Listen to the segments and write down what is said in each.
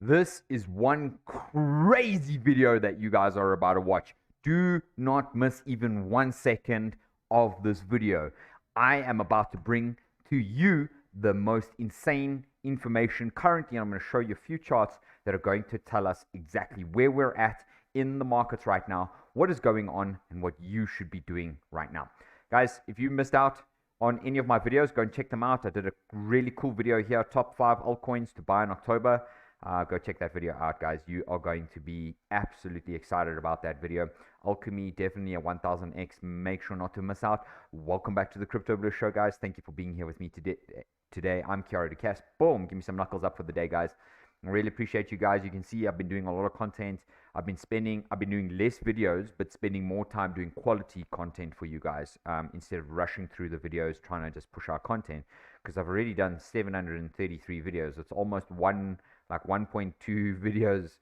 This is one crazy video that you guys are about to watch. Do not miss even 1 second of this video. I am about to bring to you the most insane information currently. I'm going to show you a few charts that are going to tell us exactly where we're at in the markets right now, what is going on, and what you should be doing right now. Guys, if you missed out on any of my videos, go and check them out. I did a really cool video here, top 5 altcoins to buy in October. Go check that video out, guys. You are going to be absolutely excited about that video. Alchemy, definitely a 1000x. Make sure not to miss out. Welcome back to the Crypto Bliss Show, guys. Thank you for being here with me today. I'm Kiara DeCast. Boom. Give me some knuckles up for the day, guys. I really appreciate you guys. You can see I've been doing a lot of content. I've been doing less videos, but spending more time doing quality content for you guys instead of rushing through the videos, trying to just push out content. Because I've already done 733 videos. It's almost 1.2 videos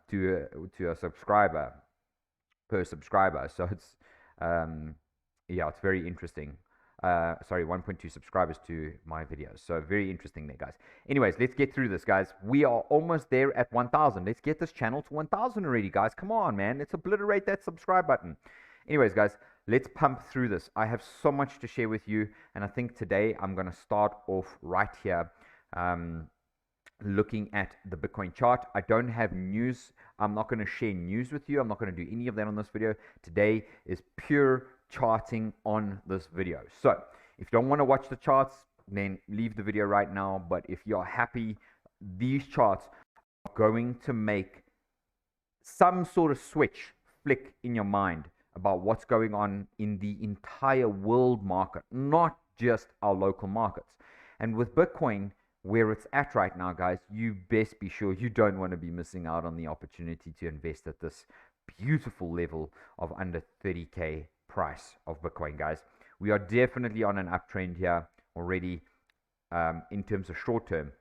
to a subscriber per subscriber. So it's yeah, it's very interesting. Sorry, 1.2 subscribers to my videos. So very interesting there, guys. Anyways, let's get through this, guys. We are almost there at 1,000. Let's get this channel to 1,000 already, guys. Come on, man. Let's obliterate that subscribe button. Anyways, guys, let's pump through this. I have so much to share with you, and I think today I'm going to start off right here. Looking at the Bitcoin chart. I don't have news. I'm not going to share news with you. I'm not going to do any of that on this video. Today is pure charting on this video. So if you don't want to watch the charts, then leave the video right now. But if you're happy, these charts are going to make some sort of switch flick in your mind about what's going on in the entire world market, not just our local markets. And with Bitcoin, where it's at right now, guys, you best be sure you don't want to be missing out on the opportunity to invest at this beautiful level of under 30K price of Bitcoin, guys. We are definitely on an uptrend here already in terms of short term.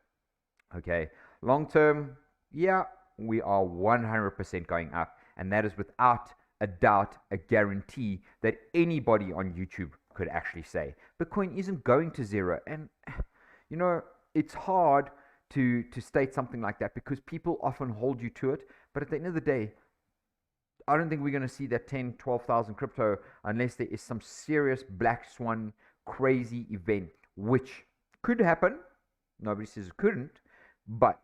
Okay, long term, yeah, we are 100% going up, and that is without a doubt, a guarantee that anybody on YouTube could actually say. Bitcoin isn't going to zero, and you know, it's hard to state something like that because people often hold you to it. But at the end of the day, I don't think we're going to see that 10, 12,000 crypto unless there is some serious black swan crazy event, which could happen. Nobody says it couldn't. But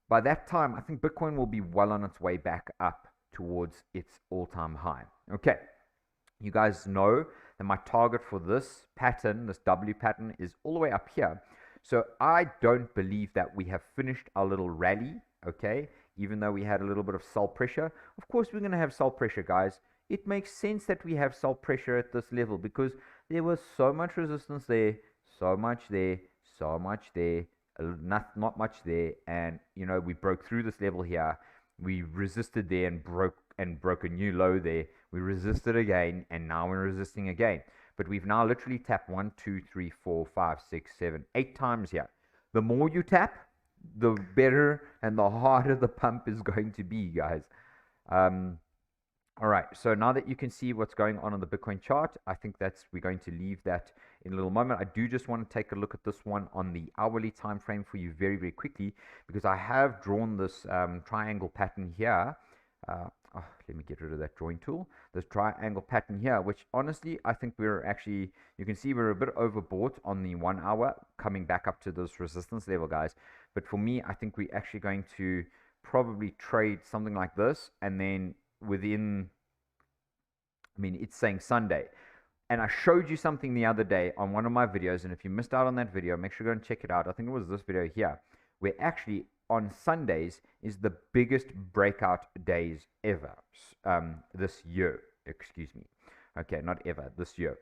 by that time, I think Bitcoin will be well on its way back up towards its all-time high. Okay. You guys know that my target for this pattern, this W pattern, is all the way up here. So I don't believe that we have finished our little rally, okay? Even though we had a little bit of sell pressure. Of course, we're going to have sell pressure, guys. It makes sense that we have sell pressure at this level because there was so much resistance there, so much there, so much there, not much there. And, you know, we broke through this level here. We resisted there and broke a new low there. We resisted again, and now we're resisting again. But we've now literally tapped 1, 2, 3, 4, 5, 6, 7, 8 times here. The more you tap, the better and the harder the pump is going to be, guys. All right, so now that you can see what's going on the Bitcoin chart, I think we're going to leave that in a little moment. I do just want to take a look at this one on the hourly time frame for you very, very quickly because I have drawn this triangle pattern here. Let me get rid of that drawing tool. This triangle pattern here, which honestly, I think we're actually, you can see we're a bit overbought on the 1 hour, coming back up to this resistance level, guys. But for me, I think we're actually going to probably trade something like this, and then within, I mean, it's saying Sunday. And I showed you something the other day on one of my videos, and if you missed out on that video, make sure you go and check it out. I think it was this video here, where actually on Sundays is the biggest breakout days ever this year. Excuse me. Okay, not ever, this year.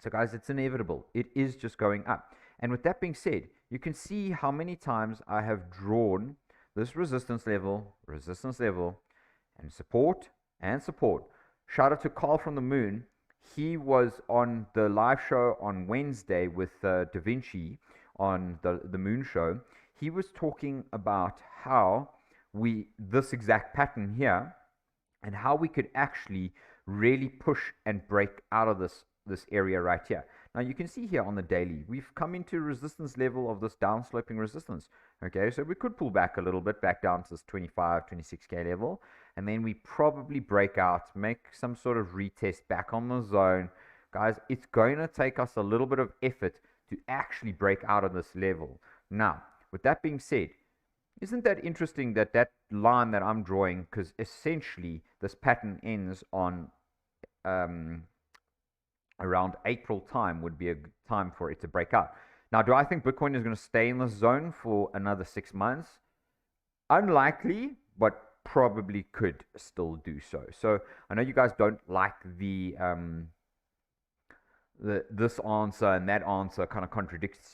So guys, it's inevitable. It is just going up. And with that being said, you can see how many times I have drawn this resistance level, and support, and support. Shout out to Carl from the Moon. He was on the live show on Wednesday with Da Vinci on the Moon show. He was talking about how this exact pattern here, and how we could actually really push and break out of this area right here. Now you can see here on the daily, we've come into resistance level of this downsloping resistance. Okay, so we could pull back a little bit, back down to this 25, 26K level, and then we probably break out, make some sort of retest back on the zone. Guys, it's going to take us a little bit of effort to actually break out of this level. Now, with that being said, isn't that interesting that that line that I'm drawing, because essentially this pattern ends on around April time would be a good time for it to break out. Now, do I think Bitcoin is going to stay in this zone for another 6 months? Unlikely, but probably could still do so. So I know you guys don't like this answer, and that answer kind of contradicts,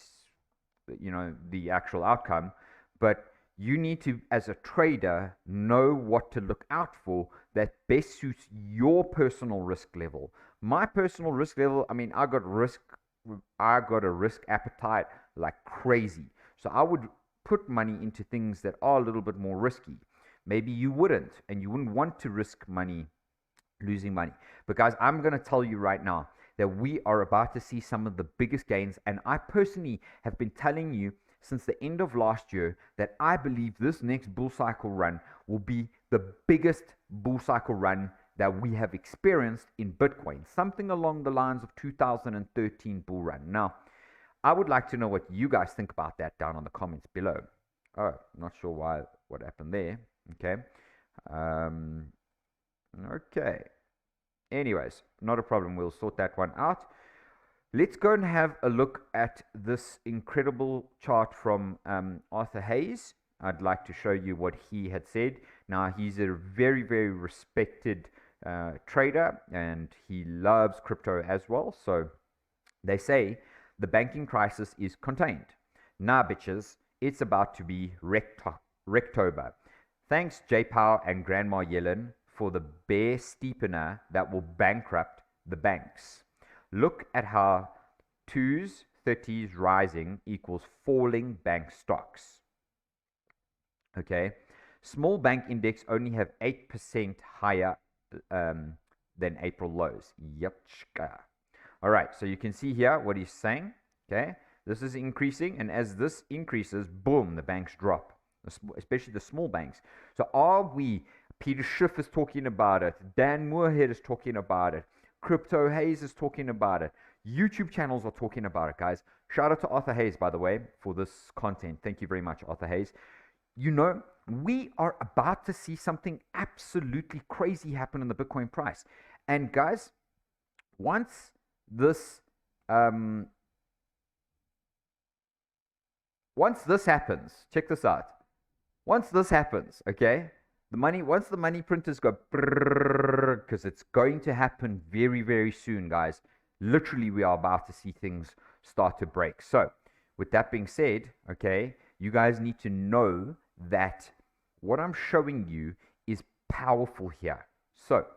you know, the actual outcome, but you need to, as a trader, know what to look out for that best suits your personal risk level. My personal risk level, I mean, I got a risk appetite like crazy. So I would put money into things that are a little bit more risky. Maybe you wouldn't, and you wouldn't want to risk money, losing money. But guys, I'm going to tell you right now that we are about to see some of the biggest gains. And I personally have been telling you since the end of last year that I believe this next bull cycle run will be the biggest bull cycle run that we have experienced in Bitcoin, something along the lines of 2013 bull run. Now, I would like to know what you guys think about that down on the comments below. Oh, not sure what happened there. Okay. Okay. Anyways, not a problem. We'll sort that one out. Let's go and have a look at this incredible chart from Arthur Hayes. I'd like to show you what he had said. Now, he's a very, very respected trader, and he loves crypto as well. So they say the banking crisis is contained. Nah, bitches, it's about to be Rectober. Thanks, J. Powell and Grandma Yellen, for the bear steepener that will bankrupt the banks. Look at how 2s, 30s rising equals falling bank stocks. Okay. Small bank index only have 8% higher than April lows. Yep. All right. So you can see here what he's saying. Okay. This is increasing. And as this increases, boom, the banks drop, especially the small banks. So are we, Peter Schiff is talking about it. Dan Moorhead is talking about it. Crypto Hayes is talking about it. YouTube channels are talking about it, guys. Shout out to Arthur Hayes, by the way, for this content. Thank you very much, Arthur Hayes. You know, we are about to see something absolutely crazy happen in the Bitcoin price. And guys, once this happens, check this out. Once this happens, okay, once the money printers go, because it's going to happen very, very soon, guys. Literally, we are about to see things start to break. So, with that being said, okay, you guys need to know that what I'm showing you is powerful here. So,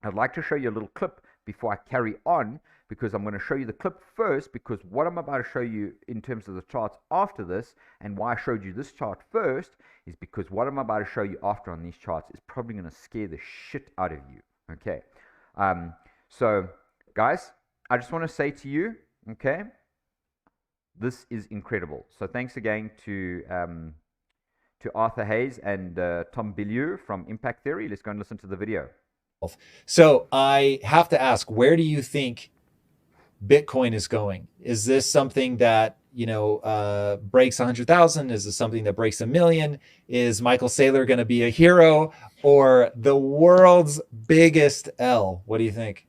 I'd like to show you a little clip before I carry on, because I'm going to show you the clip first, because what I'm about to show you in terms of the charts after this, and why I showed you this chart first, is because what I'm about to show you after on these charts is probably going to scare the shit out of you. Okay. So, guys, I just want to say to you, okay, this is incredible. So thanks again to Arthur Hayes and Tom Bilyeu from Impact Theory. Let's go and listen to the video. So I have to ask, where do you think Bitcoin is going? Is this something that, you know, breaks 100,000? Is this something that breaks 1 million? Is Michael Saylor going to be a hero or the world's biggest L? What do you think?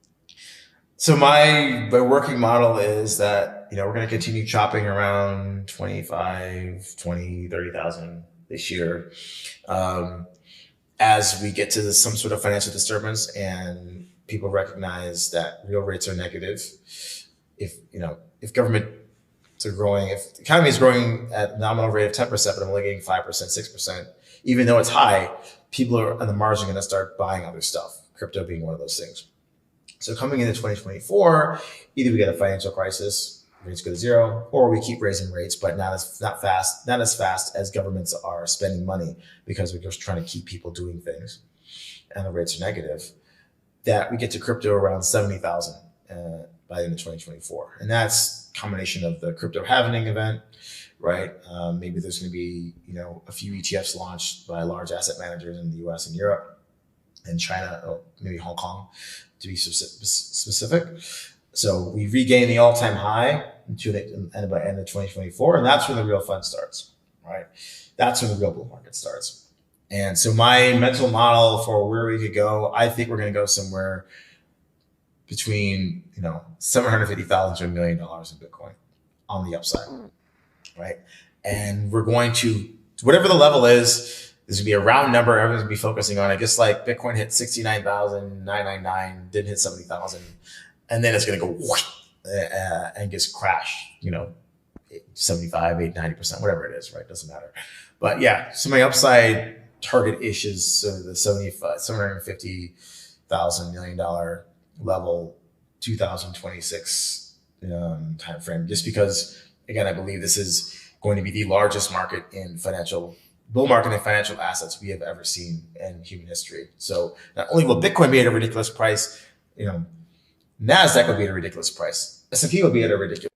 So my working model is that, you know, we're going to continue chopping around 25, 20, 30,000 this year. As we get to some sort of financial disturbance and people recognize that real rates are negative, if government are growing, if the economy is growing at a nominal rate of 10%, but I'm only getting 5%, 6%, even though it's high, people are on the margin going to start buying other stuff, crypto being one of those things. So coming into 2024, either we get a financial crisis, rates go to zero, or we keep raising rates, but not as fast as governments are spending money, because we're just trying to keep people doing things, and the rates are negative. That we get to crypto around 70,000 by the end of 2024. And that's a combination of the crypto halving event, right? Maybe there's going to be, a few ETFs launched by large asset managers in the US and Europe and China, or maybe Hong Kong to be specific. So we regain the all-time high until the end of 2024. And that's when the real fun starts, right? That's when the real bull market starts. And so my mental model for where we could go, I think we're going to go somewhere between, $750,000 to $1 million in Bitcoin on the upside, right? And we're going to, whatever the level is, there's going to be a round number everyone's going to be focusing on. I guess like Bitcoin hit 69,999, didn't hit 70,000. And then it's going to go and just crash, 75, 80, 90%, whatever it is, right? Doesn't matter. But yeah, so my upside target-ish is the $750,000 million level, 2026 time frame, just because, again, I believe this is going to be the largest market in bull market in financial assets we have ever seen in human history. So not only will Bitcoin be at a ridiculous price, NASDAQ will be at a ridiculous price. S&P will be at a ridiculous.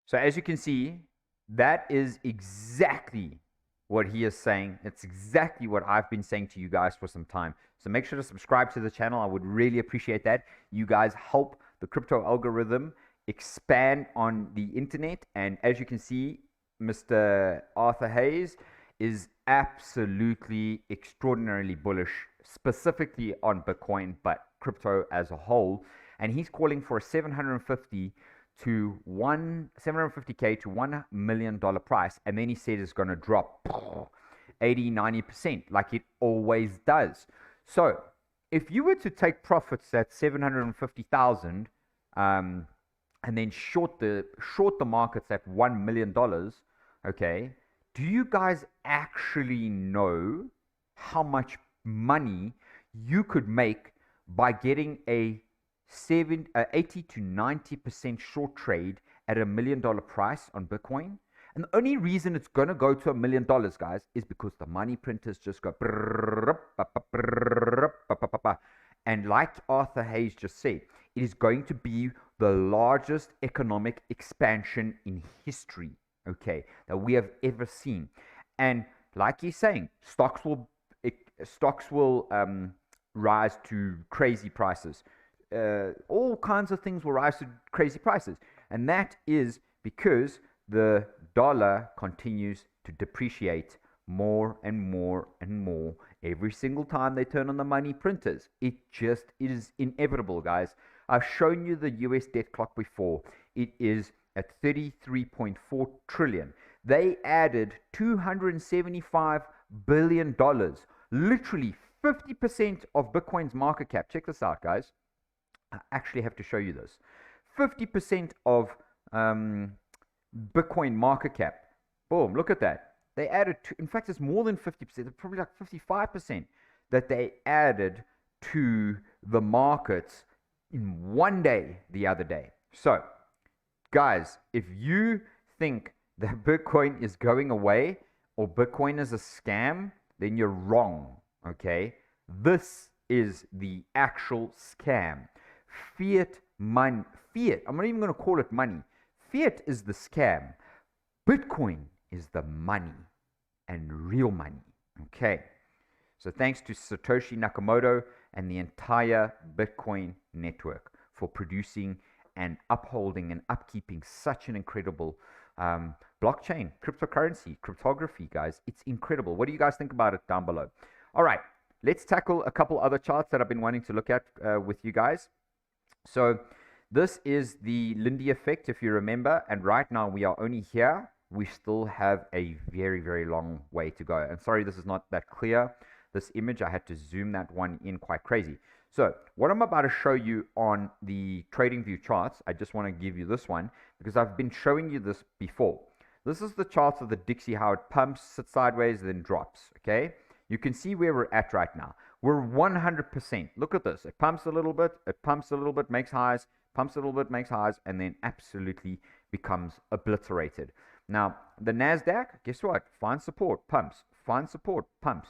So as you can see, that is exactly what he is saying. It's exactly what I've been saying to you guys for some time. So make sure to subscribe to the channel. I would really appreciate that. You guys help the crypto algorithm expand on the internet. And as you can see, Mr. Arthur Hayes is absolutely extraordinarily bullish, specifically on Bitcoin, but crypto as a whole. And he's calling for a $750K to $1 million price. And then he said it's going to drop 80-90% like it always does. So if you were to take profits at 750,000 and then short the markets at $1 million, okay, do you guys actually know how much money you could make by getting a 80 to 90% short trade at $1 million price on Bitcoin? And the only reason it's going to go to $1 million, guys, is because the money printers just go. And like Arthur Hayes just said, it is going to be the largest economic expansion in history, okay, that we have ever seen. And like he's saying, stocks will rise to crazy prices. All kinds of things will rise to crazy prices. And that is because the dollar continues to depreciate more and more and more every single time they turn on the money printers. It is inevitable, guys. I've shown you the US debt clock before. It is at 33.4 trillion. They added $275 billion, literally 50% of Bitcoin's market cap. Check this out, guys. I actually have to show you this. 50% of Bitcoin market cap. Boom, look at that. They added, in fact, it's more than 50%. It's probably like 55% that they added to the markets in one day the other day. So, guys, if you think that Bitcoin is going away or Bitcoin is a scam, then you're wrong, okay? This is the actual scam. Fiat money, I'm not even going to call it money. Fiat is the scam. Bitcoin is the money and real money, okay? So thanks to Satoshi Nakamoto and the entire Bitcoin network for producing and upholding and upkeeping such an incredible blockchain, cryptocurrency, cryptography, guys. It's incredible. What do you guys think about it down below? All right, let's tackle a couple other charts that I've been wanting to look at with you guys. So this is the Lindy effect, if you remember, and right now we are only here. We still have a very, very long way to go. And sorry, this is not that clear. This image, I had to zoom that one in quite crazy. So what I'm about to show you on the TradingView charts, I just want to give you this one because I've been showing you this before. This is the charts of the Dixie, how it pumps, sits sideways, then drops, okay? You can see where we're at right now. We're 100%. Look at this. It pumps a little bit, makes highs, pumps a little bit, makes highs, and then absolutely becomes obliterated. Now, the NASDAQ, guess what? Find support, pumps. Find support, pumps.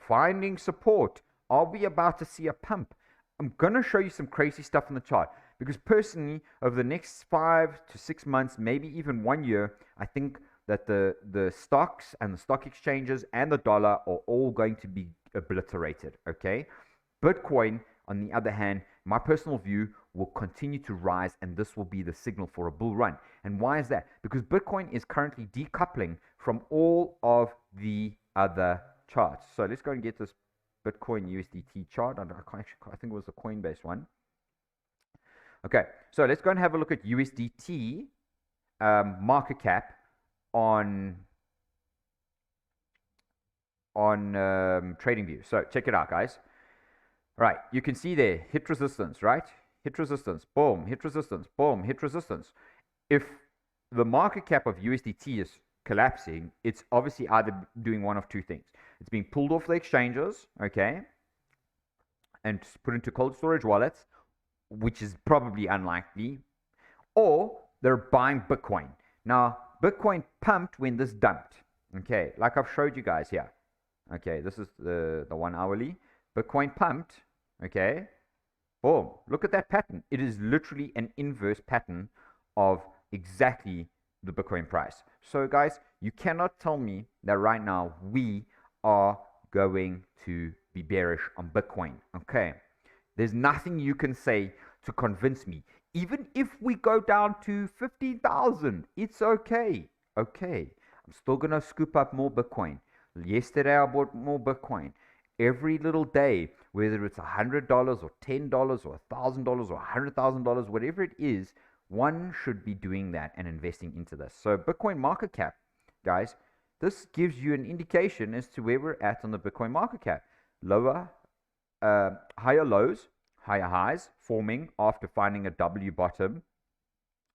Finding support. Are we about to see a pump? I'm going to show you some crazy stuff in the chart because personally, over the next 5 to 6 months, maybe even 1 year, I think that the stocks and the stock exchanges and the dollar are all going to be obliterated, okay? Bitcoin, on the other hand, my personal view, will continue to rise, and this will be the signal for a bull run. And why is that? Because Bitcoin is currently decoupling from all of the other charts. So let's go and get this Bitcoin USDT chart. I think it was the Coinbase one. Okay, so let's go and have a look at USDT market cap on TradingView. So check it out, guys. All right, you can see there, hit resistance, right? Hit resistance, boom, hit resistance, boom, hit resistance. If the market cap of USDT is collapsing, it's obviously either doing one of two things. It's being pulled off the exchanges, okay, and put into cold storage wallets, which is probably unlikely, or they're buying Bitcoin. Now, Bitcoin pumped when this dumped, okay, like I've showed you guys here. Okay, this is the 1 hourly. Bitcoin pumped, okay, boom, look at that pattern. It is literally an inverse pattern of exactly the Bitcoin price. So guys, you cannot tell me that right now we are going to be bearish on Bitcoin, okay? There's nothing you can say to convince me. Even if we go down to 15,000, it's okay, okay? I'm still going to scoop up more Bitcoin. Yesterday I bought more Bitcoin. Every little day, whether it's $100 or $10 or $1,000 or $100,000, whatever it is, one should be doing that and investing into this. So Bitcoin market cap, guys, this gives you an indication as to where we're at on the Bitcoin market cap. Lower, higher lows, higher highs forming after finding a W bottom.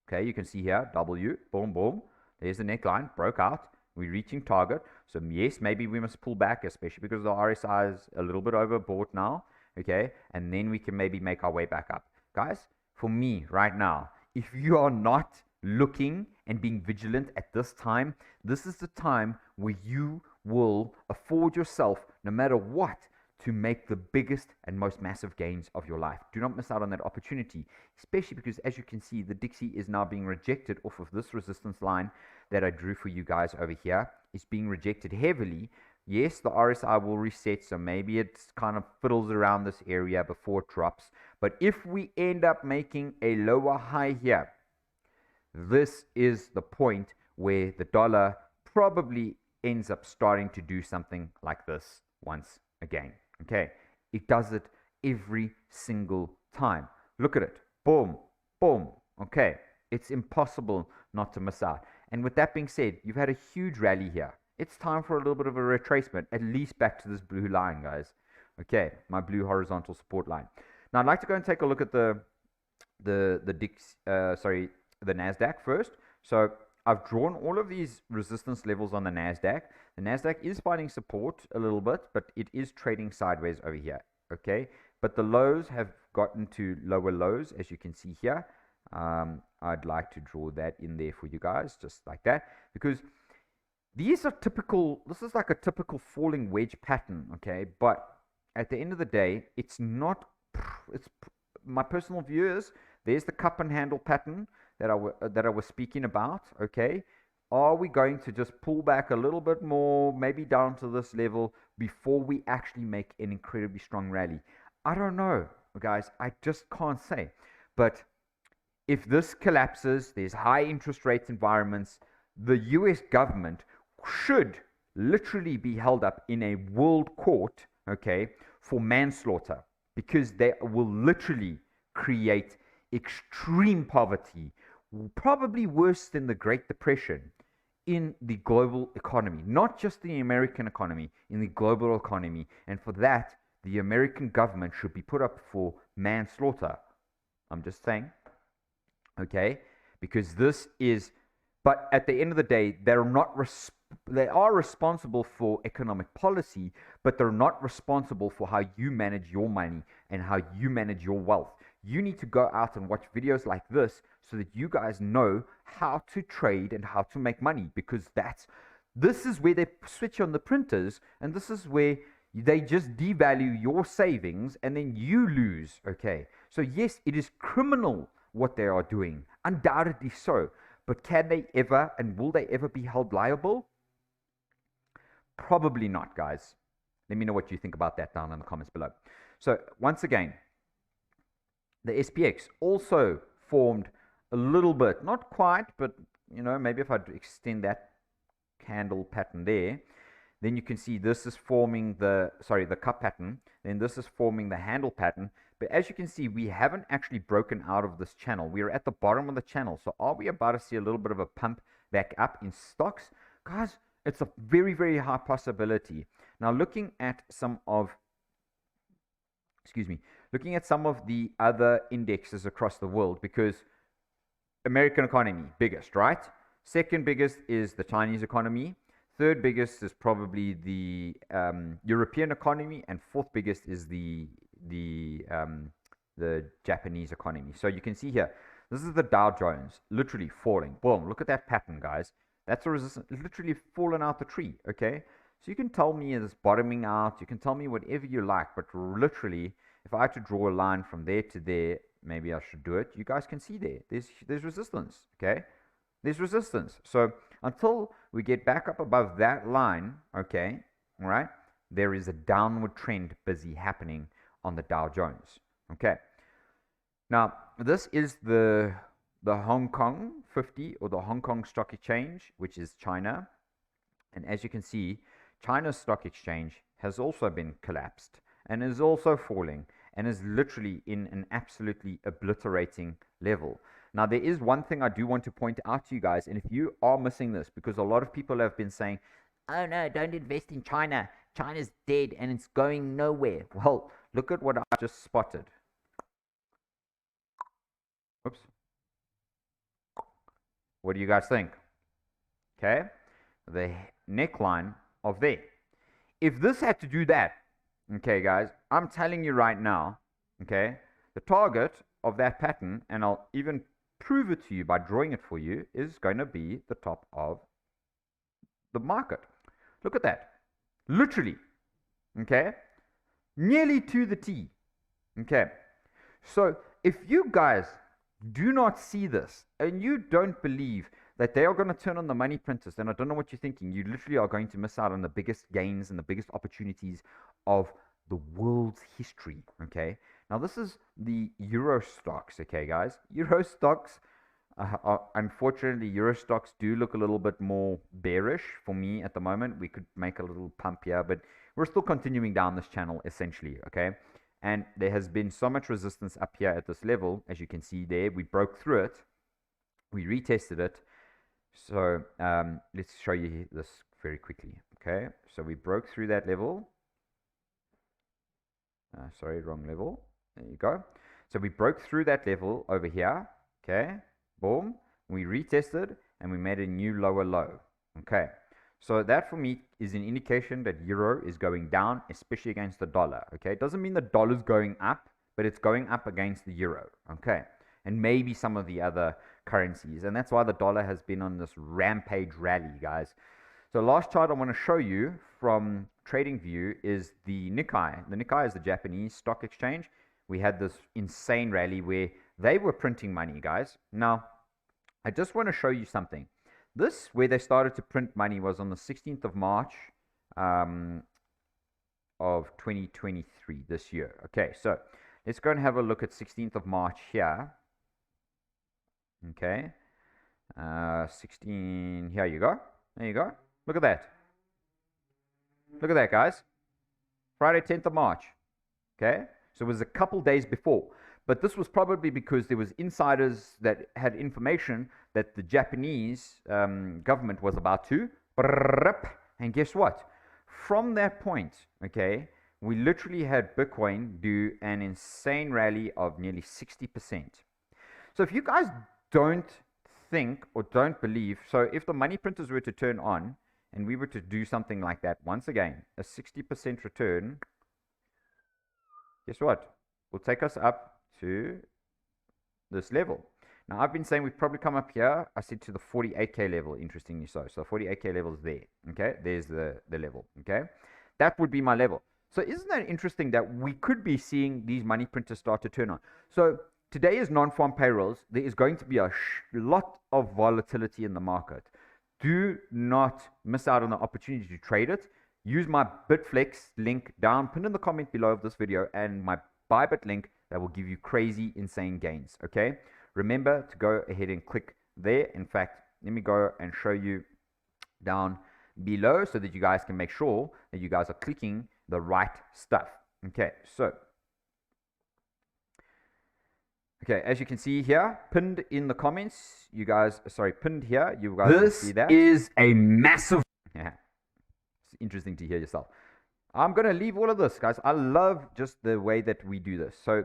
Okay, you can see here, W, boom, boom. There's the neckline, broke out. We're reaching target. So yes, maybe we must pull back, especially because the RSI is a little bit overbought now. Okay, and then we can maybe make our way back up. Guys, for me right now, if you are not looking and being vigilant at this time, this is the time where you will afford yourself, no matter what, to make the biggest and most massive gains of your life. Do not miss out on that opportunity, especially because, as you can see, the Dixie is now being rejected off of this resistance line that I drew for you guys over here. It's being rejected heavily. Yes, the RSI will reset, so maybe it kind of fiddles around this area before it drops. But if we end up making a lower high here, this is the point where the dollar probably ends up starting to do something like this once again. Okay, it does it every single time. Look at it. Boom, boom. Okay, it's impossible not to miss out. And with that being said, you've had a huge rally here. It's time for a little bit of a retracement, at least back to this blue line, guys. Okay, my blue horizontal support line. Now, I'd like to go and take a look at the NASDAQ first. So I've drawn all of these resistance levels on the NASDAQ. The NASDAQ is finding support a little bit, but it is trading sideways over here, okay? But the lows have gotten to lower lows, as you can see here. I'd like to draw that in there for you guys, just like that, because these are typical, this is like a typical falling wedge pattern, okay? But at the end of the day, it's not, my personal view is, there's the cup and handle pattern that I was speaking about, okay? Are we going to just pull back a little bit more, maybe down to this level, before we actually make an incredibly strong rally? I don't know, guys. I just can't say. But if this collapses, there's high interest rate environments, the US government should literally be held up in a world court, okay, for manslaughter, because they will literally create extreme poverty, probably worse than the Great Depression, in the global economy, not just the American economy, in the global economy. And for that, the American government should be put up for manslaughter. I'm just saying, okay, because this is, but at the end of the day, they are responsible for economic policy, but they're not responsible for how you manage your money and how you manage your wealth. You need to go out and watch videos like this so that you guys know how to trade and how to make money, because this is where they switch on the printers, and this is where They just devalue your savings and then you lose. Okay. So, yes, it is criminal what they are doing. Undoubtedly so. But can they ever and will they ever be held liable? Probably not, guys. Let me know what you think about that down in the comments below. So, once again, the SPX also formed a little bit, not quite, but maybe if I extend that candle pattern there, then you can see this is forming the cup pattern, then this is forming the handle pattern. But as you can see, we haven't actually broken out of this channel. We're at the bottom of the channel. So are we about to see a little bit of a pump back up in stocks? Guys, it's a very, very high possibility. Now, looking at some of the other indexes across the world, because American economy, biggest, right? Second biggest is the Chinese economy. Third biggest is probably the European economy, and fourth biggest is the Japanese economy. So you can see here, this is the Dow Jones, literally falling. Boom! Look at that pattern, guys. That's a resistance, literally fallen out the tree. Okay, so you can tell me it's bottoming out. You can tell me whatever you like, but literally, if I had to draw a line from there to there, maybe I should do it. You guys can see there's resistance. Okay, there's resistance. So until we get back up above that line, okay, all right, there is a downward trend busy happening on the Dow Jones. Okay, now this is the Hong Kong 50 or the Hong Kong Stock Exchange, which is China. And as you can see, China's stock exchange has also been collapsed and is also falling and is literally in an absolutely obliterating level. Now, there is one thing I do want to point out to you guys, and if you are missing this, because a lot of people have been saying, oh no, don't invest in China. China's dead and it's going nowhere. Well, look at what I just spotted. Oops. What do you guys think? Okay, the neckline of there. If this had to do that, okay, guys, I'm telling you right now, okay, the target of that pattern, and I'll even prove it to you by drawing it for you, is going to be the top of the market. Look at that. Literally. Okay, nearly to the T. Okay, so if you guys do not see this and you don't believe that they are going to turn on the money printers, then I don't know what you're thinking. You literally are going to miss out on the biggest gains and the biggest opportunities of the world's history. Okay, now this is the Euro stocks. Okay, guys, Euro stocks, unfortunately, Euro stocks do look a little bit more bearish for me at the moment. We could make a little pump here, but we're still continuing down this channel essentially. Okay, and there has been so much resistance up here at this level, as you can see there. We broke through it, we retested it. So let's show you this very quickly. Okay, so we broke through that level. Sorry, wrong level. There you go. So we broke through that level over here. Okay, boom. We retested and we made a new lower low. Okay, so that for me is an indication that euro is going down, especially against the dollar. Okay, it doesn't mean the dollar's going up, but it's going up against the euro. Okay, and maybe some of the other currencies, and that's why the dollar has been on this rampage rally, guys. So last chart I want to show you from TradingView is the Nikkei. The Nikkei is the Japanese stock exchange. We had this insane rally where they were printing money, guys. Now, I just want to show you something. This, where they started to print money, was on the 16th of March of 2023, this year. Okay, so let's go and have a look at 16th of March here. Okay, 16, here you go. There you go. Look at that. Look at that, guys. Friday, 10th of March. Okay, so it was a couple days before. But this was probably because there was insiders that had information that the Japanese government was about to. And guess what? From that point, okay, we literally had Bitcoin do an insane rally of nearly 60%. So if you guys don't think or don't believe, so if the money printers were to turn on and we were to do something like that, once again, a 60% return, guess what? Will take us up to this level. Now, I've been saying we've probably come up here. I said to the 48K level, interestingly so. So 48K level is there. Okay, there's the level. Okay, that would be my level. So isn't that interesting that we could be seeing these money printers start to turn on? So today is non-farm payrolls. There is going to be a lot of volatility in the market. Do not miss out on the opportunity to trade it. Use my Bitflex link down, pinned in the comment below of this video, and my Bybit link that will give you crazy, insane gains. Okay? Remember to go ahead and click there. In fact, let me go and show you down below so that you guys can make sure that you guys are clicking the right stuff. Okay, so as you can see here, pinned in the comments, you guys, sorry, pinned here, you guys can see that. This is a massive. Yeah, it's interesting to hear yourself. I'm going to leave all of this, guys. I love just the way that we do this. So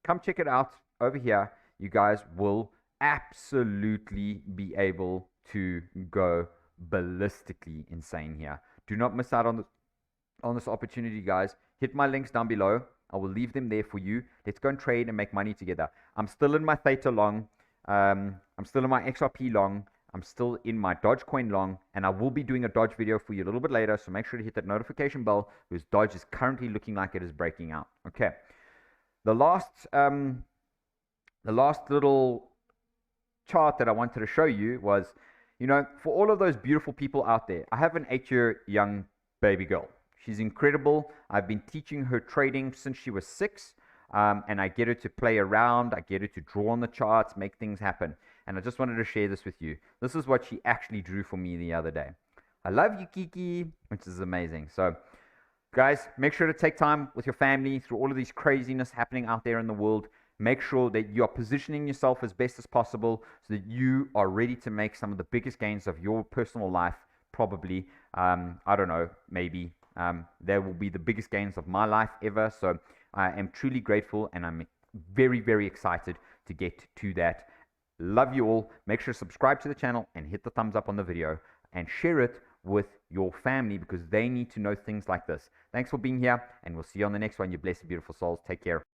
come check it out over here. You guys will absolutely be able to go ballistically insane here. Do not miss out on this opportunity, guys. Hit my links down below. I will leave them there for you. Let's go and trade and make money together. I'm still in my Theta long. I'm still in my XRP long. I'm still in my Dogecoin long, and I will be doing a Doge video for you a little bit later, so make sure to hit that notification bell because Doge is currently looking like it is breaking out. Okay. The last little chart that I wanted to show you was, you know, for all of those beautiful people out there, I have an 8-year young baby girl. She's incredible. I've been teaching her trading since she was 6, and I get her to play around. I get her to draw on the charts, make things happen. And I just wanted to share this with you. This is what she actually drew for me the other day. I love you, Kiki, which is amazing. So, guys, make sure to take time with your family through all of these craziness happening out there in the world. Make sure that you are positioning yourself as best as possible so that you are ready to make some of the biggest gains of your personal life, probably. I don't know, maybe. They will be the biggest gains of my life ever. So I am truly grateful, and I'm very, very excited to get to that. Love you all. Make sure to subscribe to the channel and hit the thumbs up on the video and share it with your family because they need to know things like this. Thanks for being here, and we'll see you on the next one. You blessed, beautiful souls. Take care.